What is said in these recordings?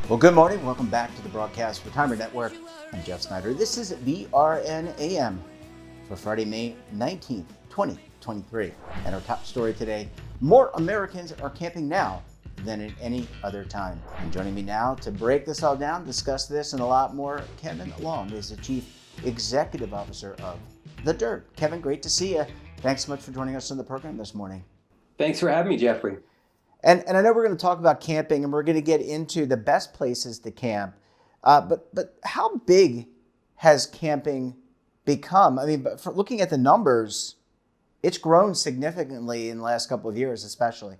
Well, good morning. Welcome back to the Broadcast Retirement Network. I'm Jeff Snyder. This is BRNAM for Friday, May 19th, 2023. And our top story today, more Americans are camping now than at any other time. And joining me now to break this all down, discuss this and a lot more, Kevin Long is the Chief Executive Officer of the Dyrt. Kevin, great to see you. Thanks so much for joining us on the program this morning. Thanks for having me, Jeffrey. And I know we're going to talk about camping and we're going to get into the best places to camp. But how big has camping become? I mean, but for looking at the numbers, it's grown significantly in the last couple of years, especially.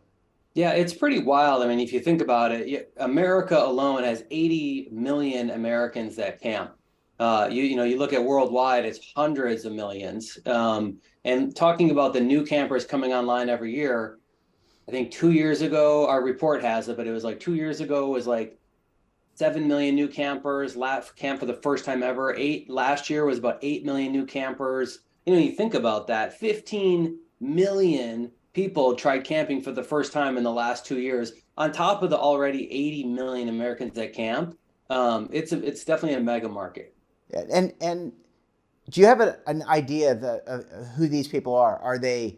Yeah, it's pretty wild. I mean, if you think about it, America alone has 80 million Americans that camp. You look at worldwide, it's hundreds of millions. And talking about the new campers coming online every year, I think 2 years ago, our report has it, but it was like 2 years ago was like 7 million new campers camp for the first time ever. Last year was about 8 million new campers. You think about that, 15 million people tried camping for the first time in the last 2 years, on top of the already 80 million Americans that camp. It's definitely a mega market. And do you have an idea of who these people are? Are they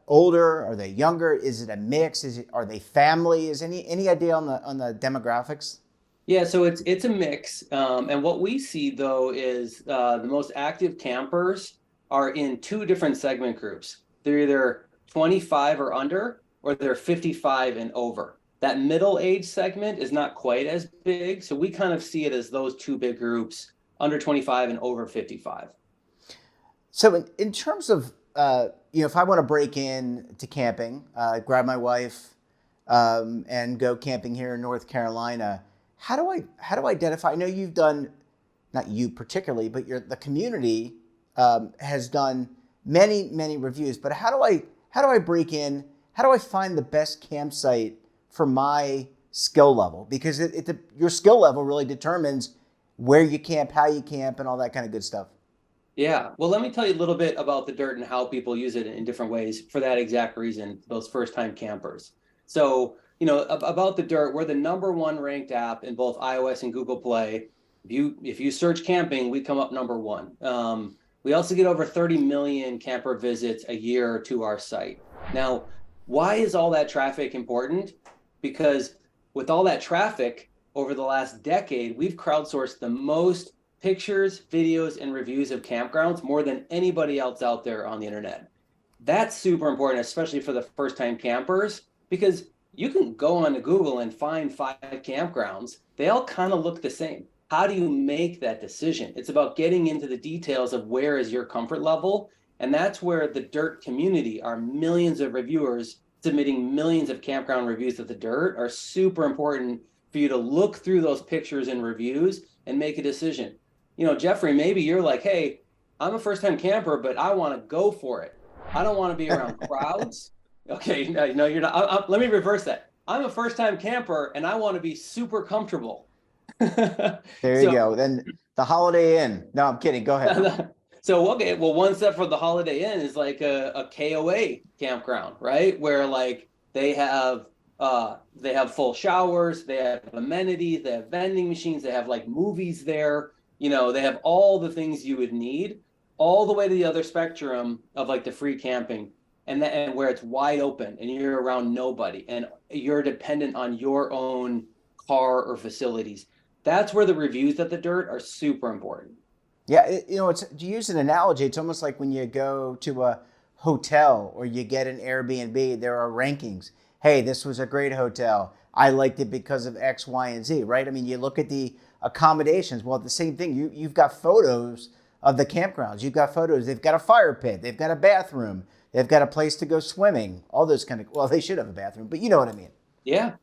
older? Are they younger? Is it a mix? Are they family? Is any idea on the demographics? Yeah, so it's a mix. And what we see though is the most active campers are in two different segment groups. They're either 25 or under, or they're 55 and over. That middle age segment is not quite as big. So we kind of see it as those two big groups, under 25 and over 55. So in terms of if I want to break in to camping, grab my wife, and go camping here in North Carolina, how do I identify? I know you've done, not you particularly, but the community has done many reviews. But how do I break in? How do I find the best campsite for my skill level? Because your skill level really determines where you camp, how you camp, and all that kind of good stuff. Yeah, well, let me tell you a little bit about the Dyrt and how people use it in different ways for that exact reason, those first-time campers. So, about the Dyrt, we're the #1 ranked app in both iOS and Google Play. If you search camping, we come up #1. We also get over 30 million camper visits a year to our site. Now, why is all that traffic important? Because with all that traffic over the last decade, we've crowdsourced the most pictures, videos, and reviews of campgrounds more than anybody else out there on the internet. That's super important, especially for the first-time campers, because you can go onto Google and find 5 campgrounds. They all kind of look the same. How do you make that decision? It's about getting into the details of where is your comfort level, and that's where the Dyrt community, our millions of reviewers submitting millions of campground reviews of the Dyrt, are super important for you to look through those pictures and reviews and make a decision. Jeffrey, maybe you're like, hey, I'm a first-time camper, but I want to go for it. I don't want to be around crowds. Okay, no, you're not. Let me reverse that. I'm a first-time camper, and I want to be super comfortable. There you go. Then the Holiday Inn. No, I'm kidding. Go ahead. Okay. Well, one step for the Holiday Inn is like a KOA campground, right? Where like they have full showers, they have amenities, they have vending machines, they have like movies there. They have all the things you would need, all the way to the other spectrum of like the free camping, and where it's wide open and you're around nobody and you're dependent on your own car or facilities. That's where the reviews at the Dyrt are super important. Yeah, to use an analogy, it's almost like when you go to a hotel or you get an Airbnb, there are rankings. Hey, this was a great hotel. I liked it because of X, Y, and Z, right? I mean, you look at the accommodations. Well, the same thing. You've got photos of the campgrounds. You've got photos. They've got a fire pit. They've got a bathroom. They've got a place to go swimming. All those kind of. Well, they should have a bathroom, but you know what I mean. Yeah.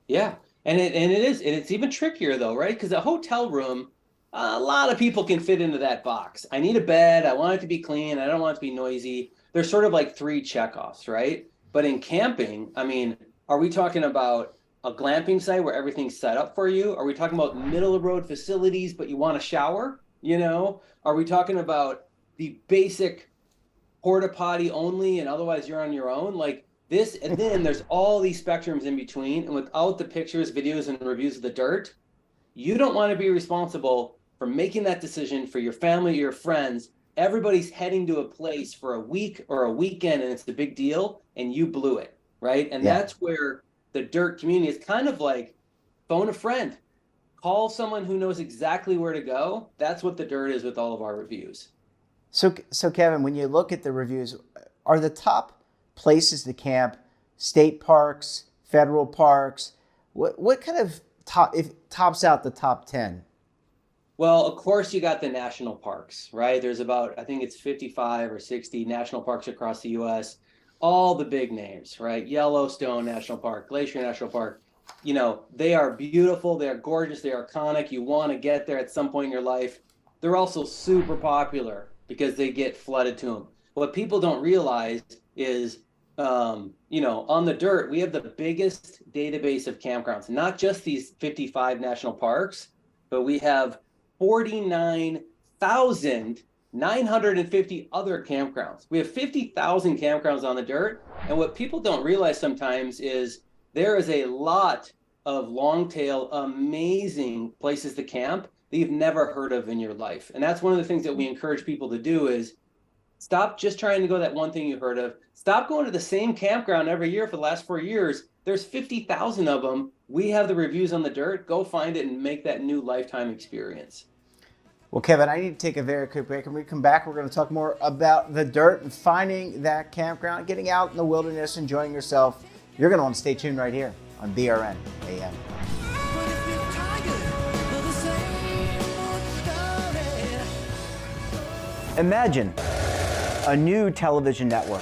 And it's even trickier though, right? Because a hotel room, a lot of people can fit into that box. I need a bed. I want it to be clean. I don't want it to be noisy. There's sort of like 3 checkoffs, right? But in camping, I mean, are we talking about a glamping site where everything's set up for you? Are we talking about middle of road facilities, but you want a shower? Are we talking about the basic porta potty only and otherwise you're on your own? Like this, and then there's all these spectrums in between. And without the pictures, videos, and reviews of the Dyrt, you don't want to be responsible for making that decision for your family, your friends. Everybody's heading to a place for a week or a weekend, and it's the big deal, and you blew it, right? And that's where the Dyrt community is kind of like phone a friend, call someone who knows exactly where to go. That's what the Dyrt is with all of our reviews. So Kevin, when you look at the reviews, are the top places to camp state parks, federal parks? What kind of tops out the top 10? Well, of course, you got the national parks, right? There's about, I think it's 55 or 60 national parks across the U.S. All the big names, right? Yellowstone National Park, Glacier National Park. They are beautiful. They are gorgeous. They are iconic. You want to get there at some point in your life. They're also super popular because they get flooded to them. What people don't realize is, on the Dyrt, we have the biggest database of campgrounds, not just these 55 national parks, but we have 49,950 other campgrounds. We have 50,000 campgrounds on the Dyrt. And what people don't realize sometimes is there is a lot of long tail, amazing places to camp that you've never heard of in your life. And that's one of the things that we encourage people to do is stop just trying to go that one thing you heard of. Stop going to the same campground every year for the last 4 years. There's 50,000 of them. We have the reviews on the Dyrt. Go find it and make that new lifetime experience. Well, Kevin, I need to take a very quick break. And when we come back, we're going to talk more about the Dyrt and finding that campground, getting out in the wilderness, enjoying yourself. You're going to want to stay tuned right here on BRN AM. Imagine a new television network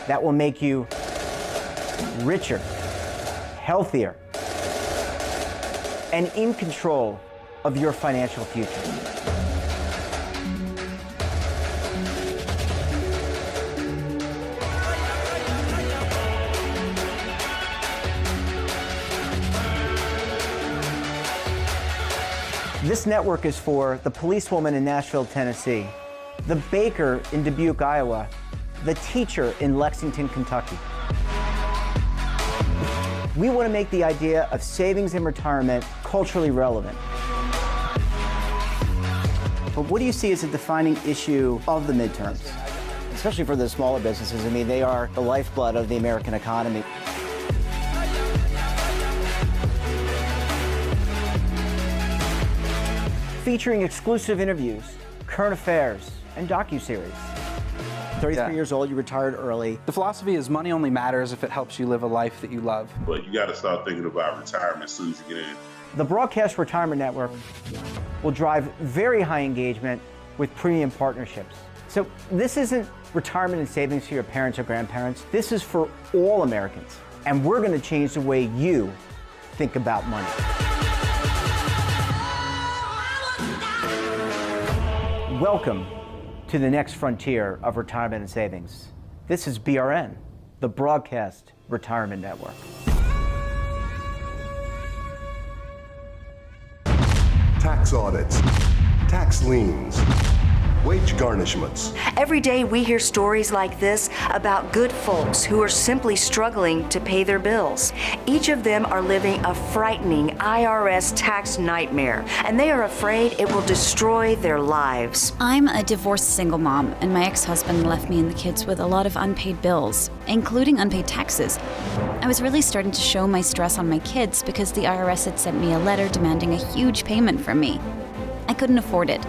that will make you richer, healthier, and in control of your financial future. This network is for the policewoman in Nashville, Tennessee, the baker in Dubuque, Iowa, the teacher in Lexington, Kentucky. We want to make the idea of savings and retirement culturally relevant. But what do you see as a defining issue of the midterms, especially for the smaller businesses? I mean, they are the lifeblood of the American economy. Featuring exclusive interviews, current affairs, and docuseries. 33 years old, you retired early. The philosophy is money only matters if it helps you live a life that you love. But you got to start thinking about retirement as soon as you get in. The Broadcast Retirement Network will drive very high engagement with premium partnerships. So this isn't retirement and savings for your parents or grandparents. This is for all Americans. And we're going to change the way you think about money. Welcome to the next frontier of retirement and savings. This is BRN, the Broadcast Retirement Network. Tax audits, tax liens, wage garnishments. Every day we hear stories like this about good folks who are simply struggling to pay their bills. Each of them are living a frightening IRS tax nightmare, and they are afraid it will destroy their lives. I'm a divorced single mom, and my ex-husband left me and the kids with a lot of unpaid bills, including unpaid taxes. I was really starting to show my stress on my kids because the IRS had sent me a letter demanding a huge payment from me. I couldn't afford it.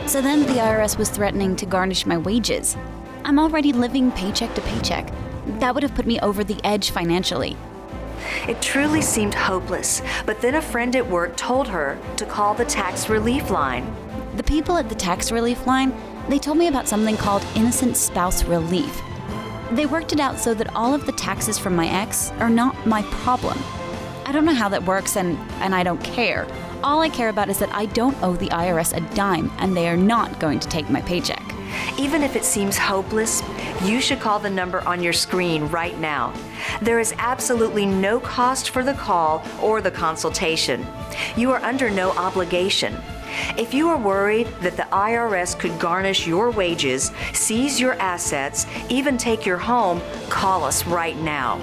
So then the IRS was threatening to garnish my wages. I'm already living paycheck to paycheck. That would have put me over the edge financially. It truly seemed hopeless, but then a friend at work told her to call the tax relief line. The people at the tax relief line, they told me about something called innocent spouse relief. They worked it out so that all of the taxes from my ex are not my problem. I don't know how that works, and I don't care. All I care about is that I don't owe the IRS a dime, and they are not going to take my paycheck. Even if it seems hopeless, you should call the number on your screen right now. There is absolutely no cost for the call or the consultation. You are under no obligation. If you are worried that the IRS could garnish your wages, seize your assets, even take your home, call us right now.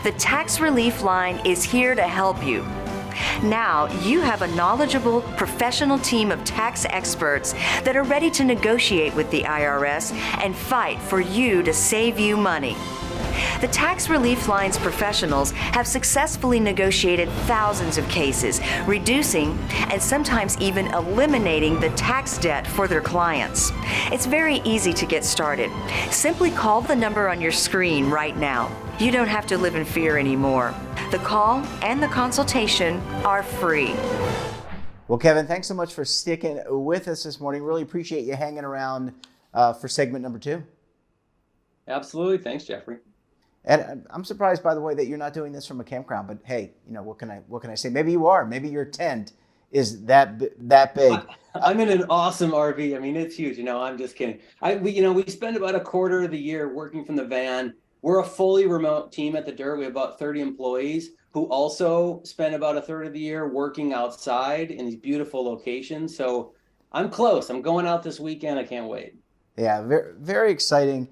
The Tax Relief Line is here to help you. Now you have a knowledgeable, professional team of tax experts that are ready to negotiate with the IRS and fight for you to save you money. The Tax Relief Line's professionals have successfully negotiated thousands of cases, reducing and sometimes even eliminating the tax debt for their clients. It's very easy to get started. Simply call the number on your screen right now. You don't have to live in fear anymore. The call and the consultation are free. Well, Kevin, thanks so much for sticking with us this morning. Really appreciate you hanging around for segment number 2. Absolutely. Thanks, Jeffrey. And I'm surprised, by the way, that you're not doing this from a campground. But hey, what can I say? Maybe you are. Maybe your tent is that big. I'm in an awesome RV. I mean, it's huge. I'm just kidding. We spend about a quarter of the year working from the van. We're a fully remote team at the Dyrt. We have about 30 employees who also spend about a third of the year working outside in these beautiful locations. So I'm close. I'm going out this weekend. I can't wait. Yeah, very, very exciting.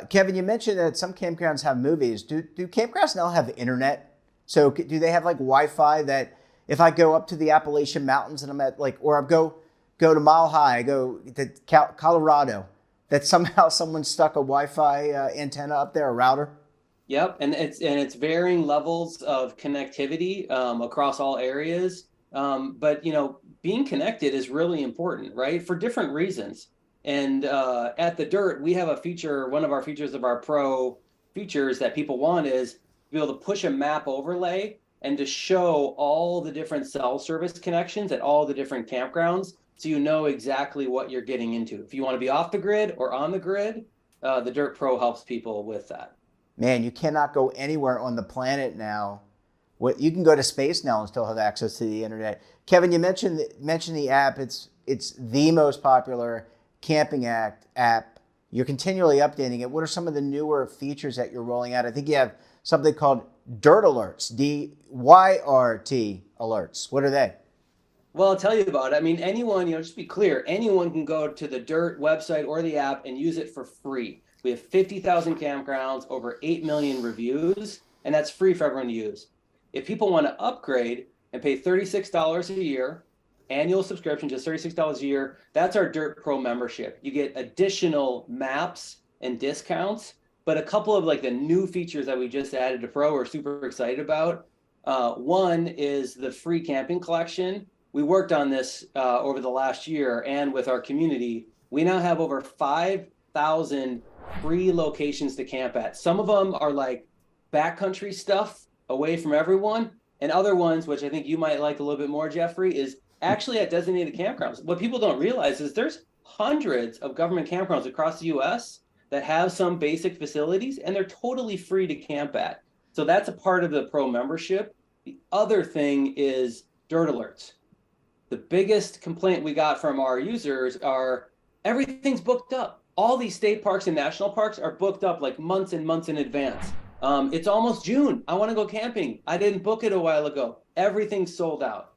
Kevin, you mentioned that some campgrounds have movies. Do campgrounds now have internet? So do they have like Wi-Fi that if I go up to the Appalachian Mountains and I'm at or I go to Mile High, I go to Colorado, that somehow someone stuck a Wi-Fi antenna up there, a router? Yep, and it's varying levels of connectivity across all areas. But being connected is really important, right? For different reasons. And at the Dyrt, we have a feature. One of our features of our Pro features that people want is to be able to push a map overlay and to show all the different cell service connections at all the different campgrounds, so you know exactly what you're getting into. If you want to be off the grid or on the grid, the Dyrt Pro helps people with that. Man, you cannot go anywhere on the planet now. You can go to space now and still have access to the internet. Kevin, you mentioned the app. It's the most popular camping app. You're continually updating it. What are some of the newer features that you're rolling out? I think you have something called Dyrt Alerts, DYRT alerts. What are they? Well, I'll tell you about it. I mean, anyone, just be clear, anyone can go to the Dyrt website or the app and use it for free. We have 50,000 campgrounds, over 8 million reviews, and that's free for everyone to use. If people want to upgrade and pay $36 a year, annual subscription, just $36 a year, that's our Dyrt Pro membership. You get additional maps and discounts, but a couple of the new features that we just added to Pro we're super excited about. One is the free camping collection. We worked on this over the last year, and with our community, we now have over 5,000 free locations to camp at. Some of them are like backcountry stuff away from everyone, and other ones, which I think you might like a little bit more, Jeffrey, is actually at designated campgrounds. What people don't realize is there's hundreds of government campgrounds across the U.S. that have some basic facilities, and they're totally free to camp at. So that's a part of the Pro membership. The other thing is Dyrt Alerts. The biggest complaint we got from our users are everything's booked up. All these state parks and national parks are booked up like months and months in advance. It's almost June. I want to go camping. I didn't book it a while ago. Everything's sold out.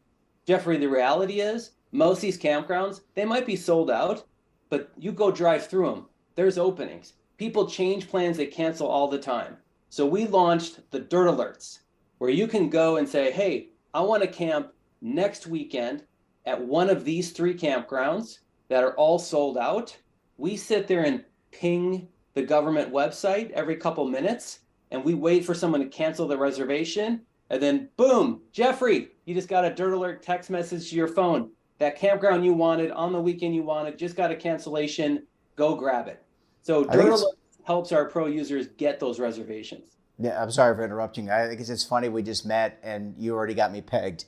Jeffrey, the reality is most of these campgrounds, they might be sold out, but you go drive through them. There's openings. People change plans. They cancel all the time. So we launched the Dyrt Alerts, where you can go and say, hey, I want to camp next weekend at one of these 3 campgrounds that are all sold out. We sit there and ping the government website every couple minutes, and we wait for someone to cancel the reservation. And then boom, Jeffrey, you just got a Dyrt Alert text message to your phone. That campground you wanted on the weekend you wanted, just got a cancellation, go grab it. So Dyrt Alert helps our Pro users get those reservations. Yeah, I'm sorry for interrupting. I think it's funny we just met and you already got me pegged.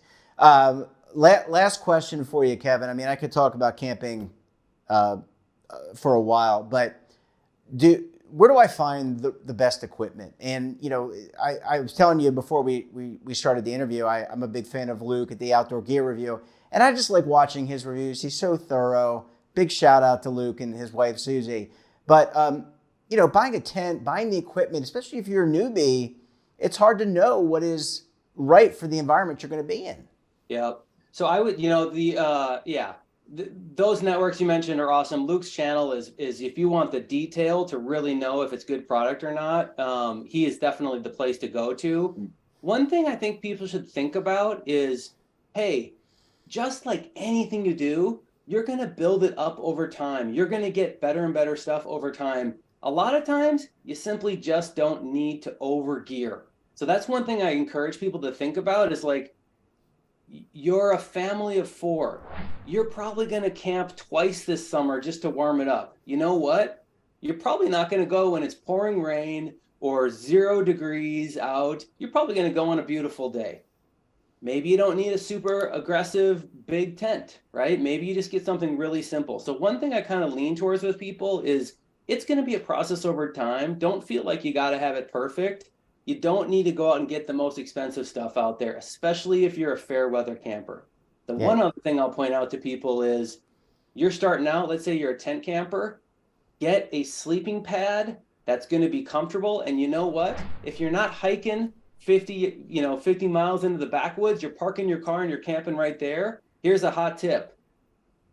Last question for you, Kevin. I mean, I could talk about camping for a while, but where do I find the best equipment? And, I was telling you before we started the interview, I'm a big fan of Luke at the Outdoor Gear Review, and I just like watching his reviews. He's so thorough, big shout out to Luke and his wife, Susie. But, buying a tent, buying the equipment, especially if you're a newbie, it's hard to know what is right for the environment you're going to be in. Yeah. So I would, those networks you mentioned are awesome. Luke's channel is if you want the detail to really know if it's good product or not, he is definitely the place to go to. One thing I think people should think about is, hey, just like anything you do, you're going to build it up over time. You're going to get better and better stuff over time. A lot of times, you simply just don't need to overgear. So that's one thing I encourage people to think about is like, you're a family of 4. You're probably going to camp twice this summer just to warm it up. You know what? You're probably not going to go when it's pouring rain or 0 degrees out. You're probably going to go on a beautiful day. Maybe you don't need a super aggressive big tent, right? Maybe you just get something really simple. So one thing I kind of lean towards with people is it's going to be a process over time. Don't feel like you got to have it perfect. You don't need to go out and get the most expensive stuff out there, especially if you're a fair weather camper. The one other thing I'll point out to people is you're starting out, let's say you're a tent camper, get a sleeping pad that's going to be comfortable. And you know what? If you're not hiking 50 miles into the backwoods, you're parking your car and you're camping right there. Here's a hot tip.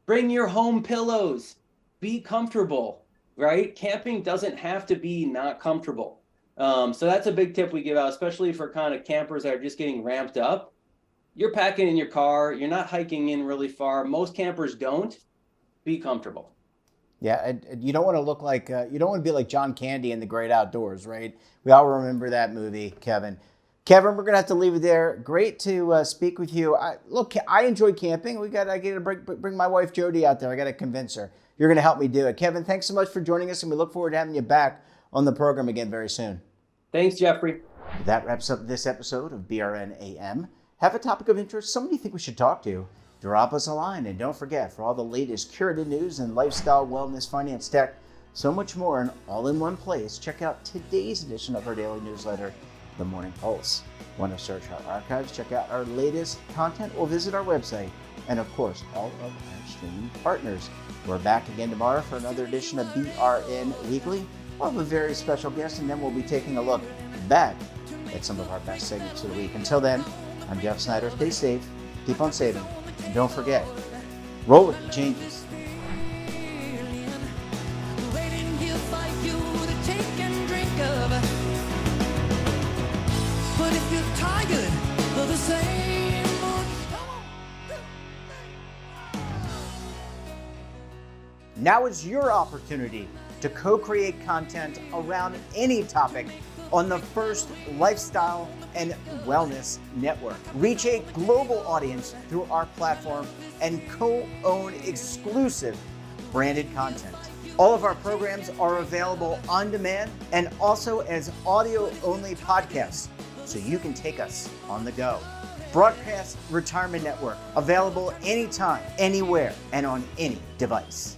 Bring your home pillows. Be comfortable, right? Camping doesn't have to be not comfortable. So that's a big tip we give out, especially for kind of campers that are just getting ramped up. You're packing in your car. You're not hiking in really far. Most campers don't. Be comfortable. Yeah, and you don't want to look like, you don't want to be like John Candy in The Great Outdoors, right? We all remember that movie, Kevin. Kevin, we're going to have to leave it there. Great to speak with you. I enjoy camping. I got to bring my wife Jody out there. I got to convince her. You're going to help me do it. Kevin, thanks so much for joining us, and we look forward to having you back on the program again very soon. Thanks, Jeffrey. That wraps up this episode of BRN AM. Have a topic of interest, somebody you think we should talk to? Drop us a line, and don't forget, for all the latest curated news and lifestyle, wellness, finance, tech, so much more, and all in one place, check out today's edition of our daily newsletter, The Morning Pulse. Want to search our archives, check out our latest content, or visit our website, and of course, all of our streaming partners. We're back again tomorrow for another edition of BRN Weekly. We'll have a very special guest, and then we'll be taking a look back at some of our best segments of the week. Until then, I'm Jeff Snyder. Stay safe, keep on saving, and don't forget, roll with the changes. Now is your opportunity to co-create content around any topic on the First Lifestyle and Wellness Network. Reach a global audience through our platform and co-own exclusive branded content. All of our programs are available on demand and also as audio-only podcasts, so you can take us on the go. Broadcast Retirement Network, available anytime, anywhere, and on any device.